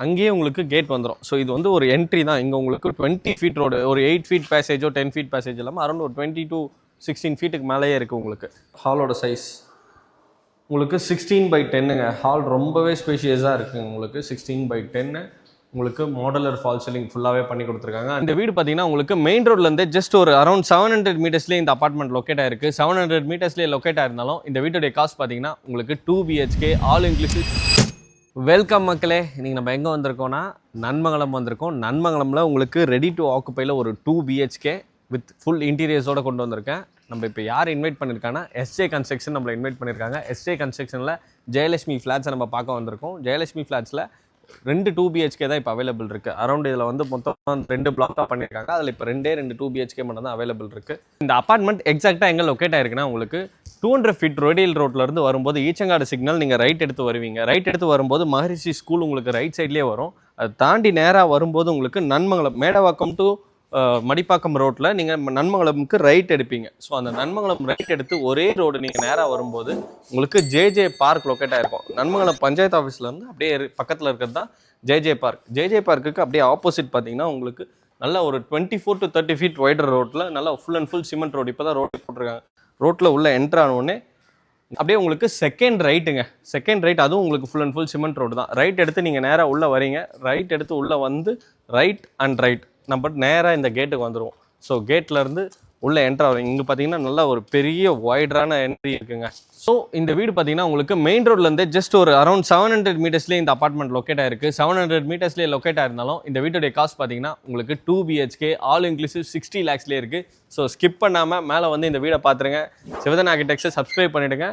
அங்கேயே உங்களுக்கு கேட் வந்துடும். ஸோ இது வந்து ஒரு என்ட்ரி தான். இங்கே உங்களுக்கு 20 ஃபீட் ரோடு, ஒரு 8 ஃபீட் பேசேஜோ 10 ஃபீட் பேசேஜ் இல்லாமல் அரௌண்ட் ஒரு 20 to 16 ஃபீட்டுக்கு மேலேயே இருக்குது உங்களுக்கு. ஹாலோட சைஸ் உங்களுக்கு 16/10ங்க. ஹால் ரொம்பவே ஸ்பேஷியஸாக இருக்குங்க உங்களுக்கு. 16/10 உங்களுக்கு மாடலர் ஃபால் சீலிங் ஃபுல்லாகவே பண்ணி கொடுத்துருக்காங்க. இந்த வீடு பார்த்தீங்கன்னா உங்களுக்கு மெயின் ரோட்லேருந்து ஜஸ்ட் ஒரு அரௌண்ட் 700 மீட்டர்ஸ்லேயே இந்த அப்பார்ட்மெண்ட் லொக்கேட் ஆயிருக்கு. 700 மீட்டர்ஸ்லேயே லொக்கேட் ஆயிருந்தாலும் இந்த வீட்டுடைய காஸ்ட் பார்த்தீங்கன்னா உங்களுக்கு 2 BHK ஆல் இன்க்ளூசிவ். வெல்கம் மக்களே, இன்றைக்கி நம்ம எங்கே வந்திருக்கோம்னா நன்மங்கலம் வந்திருக்கோம். நன்மங்கலமில் உங்களுக்கு ரெடி டு ஆக்குப்பையில் ஒரு 2 BHK வித் ஃபுல் இன்டீரியர்ஸோடு கொண்டு வந்திருக்கேன். நம்ம இப்போ யார் இன்வைட் பண்ணியிருக்காங்கன்னா SJ கன்ஸ்ட்ரக்ஷன் நம்மளை இன்வைட் பண்ணியிருக்காங்க. SJ கன்ஸ்ட்ரக்ஷனில் ஜெயலட்சுமி ஃப்ளாட்ஸை நம்ம பார்க்க வந்திருக்கோம். ஜெயலட்சுமி ஃப்ளாட்ஸில் 2 BHK தான் இப்போ அவைலபிள் இருக்குது. அரௌண்ட் இதில் வந்து மொத்தம் 2 பிளாக்காக பண்ணியிருக்காங்க. அதில் இப்போ 2 BHK மட்டும் தான் அவைலபிள் இருக்குது. இந்த அப்பார்ட்மெண்ட் எக்ஸாக்டாக எங்கே லொக்கேட் ஆயிருக்குன்னா உங்களுக்கு 200 ஃபீட் ரோடியல் ரோட்லேருந்து வரும்போது ஈச்சங்காடு சிக்னல் நீங்கள் ரைட் எடுத்து வருவீங்க. ரைட் எடுத்து வரும்போது மகரிஷி ஸ்கூல் உங்களுக்கு ரைட் சைட்லேயே வரும். அதை தாண்டி நேராக வரும்போது உங்களுக்கு நன்மங்கலம் மேடவாக்கம் டு மடிப்பாக்கம் ரோட்டில் நீங்கள் நன்மங்கலமுக்கு ரைட் எடுப்பீங்க. ஸோ அந்த நன்மங்கலம் ரைட் எடுத்து ஒரே ரோடு நீங்கள் நேராக வரும்போது உங்களுக்கு JJ பார்க் லொக்கேட் ஆகிருக்கும். நன்மங்கலம் பஞ்சாயத்து ஆஃபீஸ்லேருந்து அப்படியே பக்கத்தில் இருக்கிறது தான் JJ பார்க். JJ பார்க்குக்கு அப்படியே ஆப்போசிட் பார்த்தீங்கன்னா உங்களுக்கு நல்ல ஒரு 24 to 30 ஃபீட் வைடர் ரோட்டில் நல்லா full and full cement road இப்போ தான் ரோடு போட்டிருக்காங்க. ரோட்டில் உள்ள என்ட்ரு ஆனோடனே அப்படியே உங்களுக்கு செகண்ட் ரைட்டுங்க. செகண்ட் ரைட், அதுவும் உங்களுக்கு full and full cement road தான். ரைட் எடுத்து நீங்கள் நேராக உள்ளே வரீங்க. ரைட் எடுத்து உள்ளே வந்து ரைட் அண்ட் ரைட் நம்ம நேராக இந்த கேட்டுக்கு வந்துடுவோம். ஸோ கேட்லேருந்து உள்ளே என்ட்ரு ஆகும். இங்கே பார்த்தீங்கன்னா நல்லா ஒரு பெரிய வைடரான என்ட்ரி இருக்குங்க. ஸோ இந்த வீடு பார்த்தீங்கன்னா உங்களுக்கு மெயின் ரோட்லேருந்து ஜஸ்ட் ஒரு அரௌண்ட் 700 மீட்டர்ஸ்லேயே இந்த அப்பார்ட்மெண்ட் லொக்கேட் ஆயிருக்கு. 700 மீட்டர்ஸ்லேயே லொக்கேட் ஆயிருந்தாலும் இந்த வீட்டுடைய காஸ்ட் பார்த்தீங்கன்னா உங்களுக்கு 2 BHK ஆல் இன்க்ளூசிவ் 60 lakhsலேயே இருக்குது. ஸோ ஸ்கிப் பண்ணாமல் மேலே வந்து இந்த வீடை பார்த்துருங்க. சிவதன் ஆர்கிடெக்ட்ஸை சப்ஸ்கிரைப் பண்ணிவிடுங்க.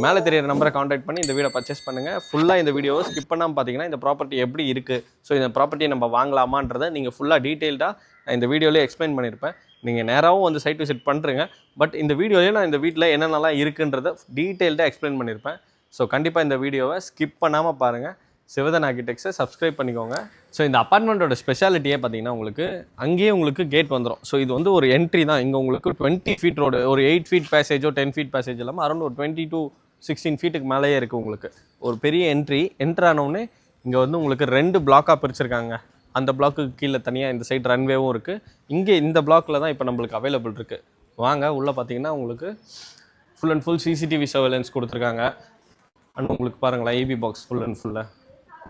மேலே தெரியிற நம்பரை காண்டாக்ட் பண்ணி இந்த வீடை பர்ச்சேஸ் பண்ணுங்கள். ஃபுல்லாக இந்த வீடியோவை ஸ்கிப் பண்ணாமல் பார்த்தீங்கன்னா இந்த ப்ராப்பர்ட்டி எப்படி இருக்குது, ஸோ இந்த ப்ராப்பர்ட்டியை நம்ம வாங்கலாமான்றதை நீங்கள் ஃபுல்லாக டீட்டெயில்டாக நான் இந்த வீடியோலேயே எக்ஸ்பிளைன் பண்ணியிருப்பேன். நீங்கள் நேராகவும் வந்து சைட் விசிட் பண்ணுறீங்க. பட் இந்த வீடியோலேயே நான் இந்த வீட்டில் என்னென்னலாம் இருக்குன்றதை டீட்டெயில்டாக எக்ஸ்பிளைன் பண்ணியிருப்பேன். ஸோ கண்டிப்பாக இந்த வீடியோவை ஸ்கிப் பண்ணாமல் பாருங்கள். சிவதன் ஆர்கிடெக்ட்ஸை சப்ஸ்கிரைப் பண்ணிக்கோங்க. ஸோ இந்த அப்பார்ட்மெண்ட்டோட ஸ்பெஷாலிட்டியே பார்த்தீங்கன்னா உங்களுக்கு அங்கேயே உங்களுக்கு கேட் வந்துடும். ஸோ இது வந்து ஒரு என்ட்ரி தான். இங்கே உங்களுக்கு 20 ஃபீட் ரோடு, ஒரு 8 ஃபீட் பேசேஜோ 10 ஃபீட் பேசேஜ் இல்லாமல் அரௌண்ட் ஒரு 20 to 16 ஃபீட்டுக்கு மேலேயே இருக்குது உங்களுக்கு. ஒரு பெரிய என்ட்ரி ஆனவுடனே இங்கே வந்து உங்களுக்கு 2 பிளாக்காக பிரிச்சிருக்காங்க. அந்த பிளாக்குக்கு கீழே தனியாக இந்த சைட் ரன்வேவும் இருக்குது. இங்கே இந்த பிளாக்கில் தான் இப்போ நம்மளுக்கு அவைலபிள் இருக்குது. வாங்க உள்ளே பார்த்தீங்கன்னா உங்களுக்கு full and full CCTV surveillance கொடுத்துருக்காங்க. அண்ட் உங்களுக்கு பாருங்களேன், EB பாக்ஸ் ஃபுல் அண்ட் ஃபுல்லாக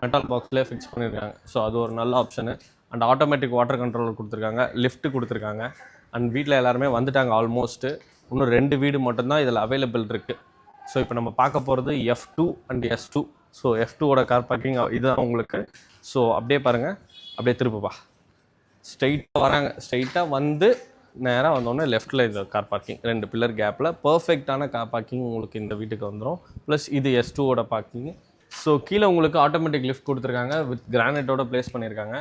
மெட்டல் பாக்ஸ்லேயே ஃபிக்ஸ் பண்ணியிருக்காங்க. ஸோ அது ஒரு நல்ல option. And automatic water controller கொடுத்துருக்காங்க, லிஃப்ட்டு கொடுத்துருக்காங்க. அண்ட் வீட்டில் எல்லாருமே வந்துட்டாங்க ஆல்மோஸ்ட்டு. இன்னும் 2 வீடு மட்டும்தான் இதில் அவைலபிள் இருக்குது. ஸோ இப்போ நம்ம பார்க்க போகிறது F2 அண்ட் S2. ஸோ F2ஓட கார் பார்க்கிங் இதுதான் உங்களுக்கு. ஸோ அப்படியே பாருங்கள், அப்படியே திருப்பப்பா, ஸ்ட்ரைட்டாக வராங்க. ஸ்ட்ரைட்டாக வந்து நேராக வந்தோடனே லெஃப்ட்டில் இந்த கார் பார்க்கிங் 2 பில்லர் கேப்பில் பர்ஃபெக்டான கார் பார்க்கிங் உங்களுக்கு இந்த வீட்டுக்கு வந்துடும். ப்ளஸ் இது S2ஓட பார்க்கிங். ஸோ கீழே உங்களுக்கு ஆட்டோமேட்டிக் லிஃப்ட் கொடுத்துருக்காங்க, வித் கிரானைட்டோட ப்ளேஸ் பண்ணியிருக்காங்க.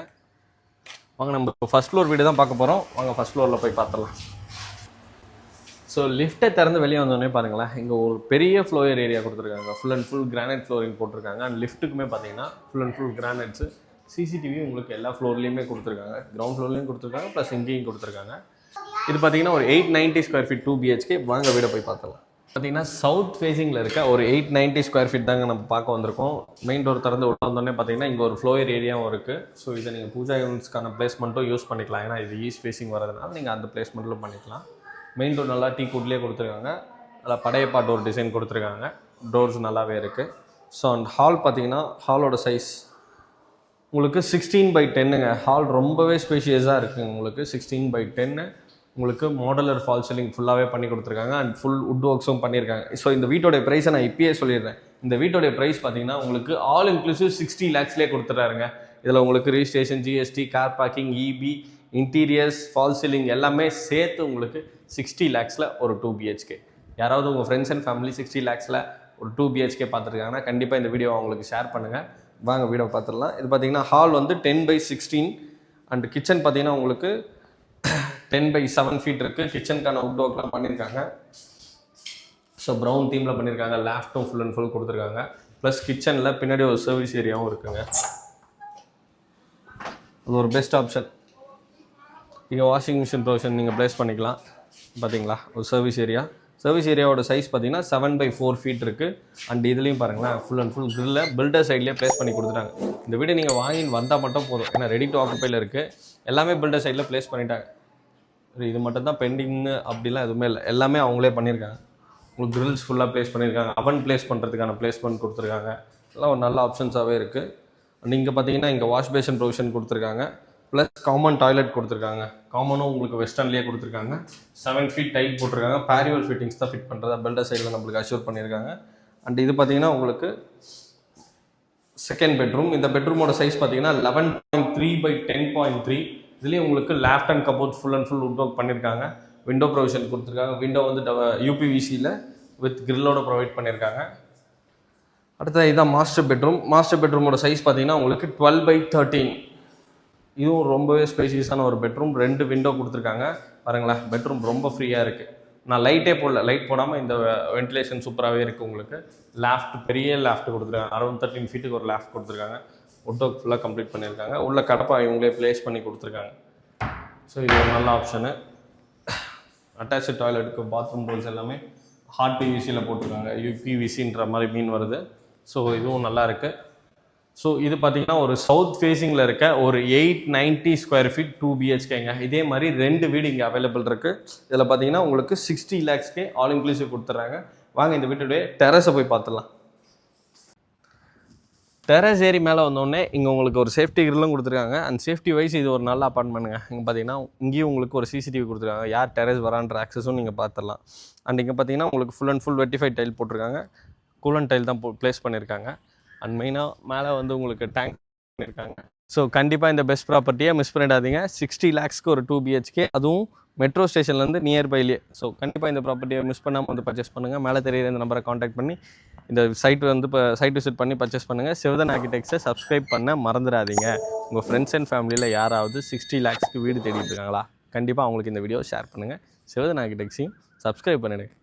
வாங்க நம்ம இப்போ ஃபஸ்ட் ஃப்ளோர் வீடு தான் பார்க்க போகிறோம். வாங்க ஃபஸ்ட் ஃப்ளோரில் போய் பார்த்துடலாம். ஸோ லிஃப்ட்டை திறந்து வெளியே வந்தோடனே பாருங்களேன், இங்கே ஒரு பெரிய ஃப்ளோயர் ஏரியா கொடுத்துருக்காங்க. Full and full granite flooring போட்டிருக்காங்க. அண்ட் லிஃப்ட்டுக்குமே பார்த்தீங்கன்னா full and full granites. CCTV உங்களுக்கு எல்லா ஃப்ளோர்லேயுமே கொடுத்துருக்காங்க. கிரவுண்ட் ஃப்ளோர்லேயும் கொடுத்துருக்காங்க, ப்ளஸ் இங்கேயும் கொடுத்துருக்காங்க. இது பார்த்தீங்கன்னா ஒரு 890 ஸ்கொயர் ஃபீட் 2 BHK. வாங்க வீடை போய் பார்த்துலாம். பார்த்தீங்கன்னா சவுத் ஃபேஸிங்கில் இருக்க ஒரு 890 ஸ்கொயர் ஃபீட் தாங்க நம்ம பார்க்க வந்திருக்கோம். மெயின் டோர் திறந்து உள்ள வந்தோடனே பார்த்தீங்கன்னா இங்கே ஒரு ஃப்ளோயர் ஏரியாவும் இருக்குது. ஸோ இதை நீங்கள் பூஜா யூனிட்ஸ்க்கான பிளேஸ்மெண்ட்டும் யூஸ் பண்ணிக்கலாம். ஏன்னா இது ஈஸ்ட் ஃபேஸிங் வரதுனால நீங்கள் அந்த பிளேஸ்மெண்ட்டிலும் பண்ணிக்கலாம். மெயின் டோர் நல்லா டீ குட்லேயே கொடுத்துருக்காங்க. நல்லா படையப்பா டோர் டிசைன் கொடுத்துருக்காங்க. டோர்ஸ் நல்லாவே இருக்குது. ஸோ அண்ட் ஹால் பார்த்தீங்கன்னா ஹாலோட சைஸ் உங்களுக்கு 16/10ங்க. ஹால் ரொம்பவே ஸ்பேஷியஸாக இருக்குங்க உங்களுக்கு. 16/10 உங்களுக்கு மாடலர் ஃபால் சீலிங் ஃபுல்லாகவே பண்ணி கொடுத்துருக்காங்க. அண்ட் ஃபுல் வுட் ஒர்க்ஸும் பண்ணியிருக்காங்க. ஸோ இந்த வீட்டோடைய ப்ரைஸை நான் இப்பயே சொல்லிடுறேன். இந்த வீட்டோடைய ப்ரைஸ் பார்த்தீங்கன்னா உங்களுக்கு ஆல் இன்க்ளூசிவ் 60 lakhsலேயே கொடுத்துட்றாருங்க. இதில் உங்களுக்கு registration, GST, car parking, EB, interiors, fall ceiling எல்லாமே சேர்த்து உங்களுக்கு 60 lakhsல ஒரு 2 BHK. யாராவது உங்கள் ஃப்ரெண்ட்ஸ் அண்ட் ஃபேமிலி 60 lakhsல ஒரு 2 BHK பார்த்துருக்காங்கன்னா கண்டிப்பாக இந்த வீடியோ அவங்களுக்கு ஷேர் பண்ணுங்கள். வாங்க வீடியோ பார்த்துடலாம். இது பார்த்தீங்கன்னா ஹால் வந்து 10/16 அண்ட் கிச்சன் பார்த்தீங்கன்னா உங்களுக்கு 10/7 ஃபீட் இருக்குது. கிச்சனுக்கான வுட் ஒர்க்லாம் பண்ணியிருக்காங்க. ஸோ ப்ரௌன் தீமில் பண்ணியிருக்காங்க. லேஃப்ட்டும் ஃபுல் அண்ட் ஃபுல் கொடுத்துருக்காங்க. ப்ளஸ் கிச்சனில் பின்னாடி ஒரு சர்வீஸ் ஏரியாவும் இருக்குங்க. அது ஒரு பெஸ்ட் ஆப்ஷன். இங்கே வாஷிங் மிஷின் ப்ரொவிஷன் நீங்கள் ப்ளேஸ் பண்ணிக்கலாம். பார்த்தீங்களா, ஒரு சர்வீஸ் ஏரியா. சர்வீஸ் ஏரியாவோட சைஸ் பார்த்தீங்கன்னா 7/4 ஃபீட் இருக்குது. அண்ட் இதுலேயும் பாருங்களேன், ஃபுல் அண்ட் ஃபுல் கிரில்ல பில்டர் சைட்லேயே ப்ளேஸ் பண்ணி கொடுத்துட்டாங்க. இந்த வீடு நீங்கள் வாங்கி வந்தால் மட்டும் போதும், ஏன்னா ரெடி டு ஆக்குப்பையில் இருக்குது. எல்லாமே பில்டர் சைடில் ப்ளேஸ் பண்ணிட்டாங்க. இது மட்டும் தான் பெண்டிங்னு அப்படிலாம் எதுவுமே இல்லை, எல்லாமே அவங்களே பண்ணியிருக்காங்க. உங்களுக்கு கிரில்ஸ் ஃபுல்லாக ப்ளேஸ் பண்ணியிருக்காங்க, அவன் ப்ளேஸ் பண்ணுறதுக்கான ப்ளேஸ்மெண்ட் கொடுத்துருக்காங்க. எல்லாம் ஒரு நல்ல ஆப்ஷன்ஸாகவே இருக்குது. நீங்கள் பார்த்தீங்கன்னா இங்கே வாஷ் பேஷன் ப்ரொவிஷன் கொடுத்துருக்காங்க, ப்ளஸ் காமன் டாய்லெட் கொடுத்துருக்காங்க. காமனும் உங்களுக்கு வெஸ்டர்ன்லேயே கொடுத்துருக்காங்க. 7 ஃபீட் டைல் போட்டிருக்காங்க. பேரிவல் ஃபிட்டிங்ஸ் தான் ஃபிட் பண்ணுறதா பில்டர் சைடில் நம்மளுக்கு அஷ்யூர் பண்ணியிருக்காங்க. அண்ட் இது பார்த்தீங்கன்னா உங்களுக்கு செகண்ட் பெட்ரூம். இந்த பெட்ரூமோட சைஸ் பார்த்தீங்கன்னா 11.3/10.3. இதுலேயும் உங்களுக்கு left and cupboard full and full would work பண்ணியிருக்காங்க. விண்டோ ப்ரொவிஷன் கொடுத்துருக்காங்க. விண்டோ வந்து யூபிவிசியில் வித் கிரில்லோட ப்ரொவைட் பண்ணியிருக்காங்க. அடுத்த இதான் மாஸ்டர் பெட்ரூம். மாஸ்டர் பெட்ரூமோட சைஸ் பார்த்தீங்கன்னா உங்களுக்கு 12/13. இதுவும் ரொம்பவே ஸ்பேசியஸான ஒரு பெட்ரூம். 2 விண்டோ கொடுத்துருக்காங்க. பாருங்களேன், பெட்ரூம் ரொம்ப ஃப்ரீயாக இருக்குது. நான் லைட்டே போடல, லைட் போடாமல் இந்த வென்டிலேஷன் சூப்பராகவே இருக்குது. உங்களுக்கு லேஃப்ட், பெரிய லேஃப்ட் கொடுத்துருக்காங்க. அரௌண்ட் 13 ஃபீட்டுக்கு ஒரு லேஃப்ட் கொடுத்துருக்காங்க. வுட் ஒர்க் ஃபுல்லாக கம்ப்ளீட் பண்ணியிருக்காங்க. உள்ள கடப்பா இவங்களே ப்ளேஸ் பண்ணி கொடுத்துருக்காங்க. ஸோ இது ஒரு நல்ல ஆப்ஷனு. அட்டாச்சு டாய்லெட்டுக்கு பாத்ரூம் போல்ஸ் எல்லாமே ஹார்ட் பிவிசியில் போட்டிருக்காங்க. யூபிவிசின்ற மாதிரி மீன் வருது. ஸோ இதுவும் நல்லா இருக்குது. ஸோ இது பார்த்தீங்கன்னா ஒரு சவுத் ஃபேஸிங்கில் இருக்க ஒரு 890 ஸ்கொயர் ஃபீட் 2 BHKங்க. இதே மாதிரி 2 வீடு இங்கே அவைலபிள் இருக்குது. இதில் பார்த்தீங்கன்னா உங்களுக்கு 60 lakhsக்கு ஆல் இன்க்ளூசிவ் கொடுத்துட்றாங்க. வாங்க இந்த வீட்டுடைய டெரஸை போய் பார்த்துடலாம். டெரஸ் ஏரி மேலே வந்தோடனே இங்கே உங்களுக்கு ஒரு சேஃப்டி கிரில்லும் கொடுத்துருக்காங்க. அண்ட் சேஃப்டி வைஸ் இது ஒரு நல்ல அப்பார்ட்மெண்ட்டுங்க. இங்கே பார்த்தீங்கன்னா இங்கேயும் உங்களுக்கு ஒரு சிசிடிவி கொடுத்துருக்காங்க. யார் டெரஸ் வரான்ற ஆக்சஸும் நீங்கள் பார்த்துடலாம். அண்ட் இங்கே பார்த்தீங்கன்னா உங்களுக்கு full and full vitrified tile போட்டிருக்காங்க. கூலன் டைல் தான் ப்ளேஸ் பண்ணியிருக்காங்க. அண்ட் மெயினாக மேலே வந்து உங்களுக்கு டேங்க் பண்ணியிருக்காங்க. ஸோ கண்டிப்பாக இந்த பெஸ்ட் ப்ராப்பர்ட்டியை மிஸ் பண்ணிடாதீங்க. 60 lakhsக்கு ஒரு 2 BHK, அதுவும் மெட்ரோ ஸ்டேஷன்லேருந்து நியர்பைலேயே. ஸோ கண்டிப்பாக இந்த ப்ராப்பர்ட்டியை மிஸ் பண்ணாமல் வந்து பர்ச்சேஸ் பண்ணுங்கள். மேலே தெரியுற இந்த நம்பரை காண்டாக்ட் பண்ணி இந்த சைட் வந்து இப்போ சைட் விசிட் பண்ணி பர்ச்சேஸ் பண்ணுங்கள். சிவதன் ஆர்கிடெக்ட்ஸை சப்ஸ்கிரைப் பண்ண மறந்துடாதீங்க. உங்கள் ஃப்ரெண்ட்ஸ் அண்ட் ஃபேமிலியில் யாராவது 60 lakhsக்கு வீடு தேடிட்டு இருக்காங்களா, கண்டிப்பாக அவங்களுக்கு இந்த வீடியோ ஷேர் பண்ணுங்கள். சிவதன் ஆர்கிடெக்ட்ஸையும் சப்ஸ்கிரைப் பண்ணிடுங்க.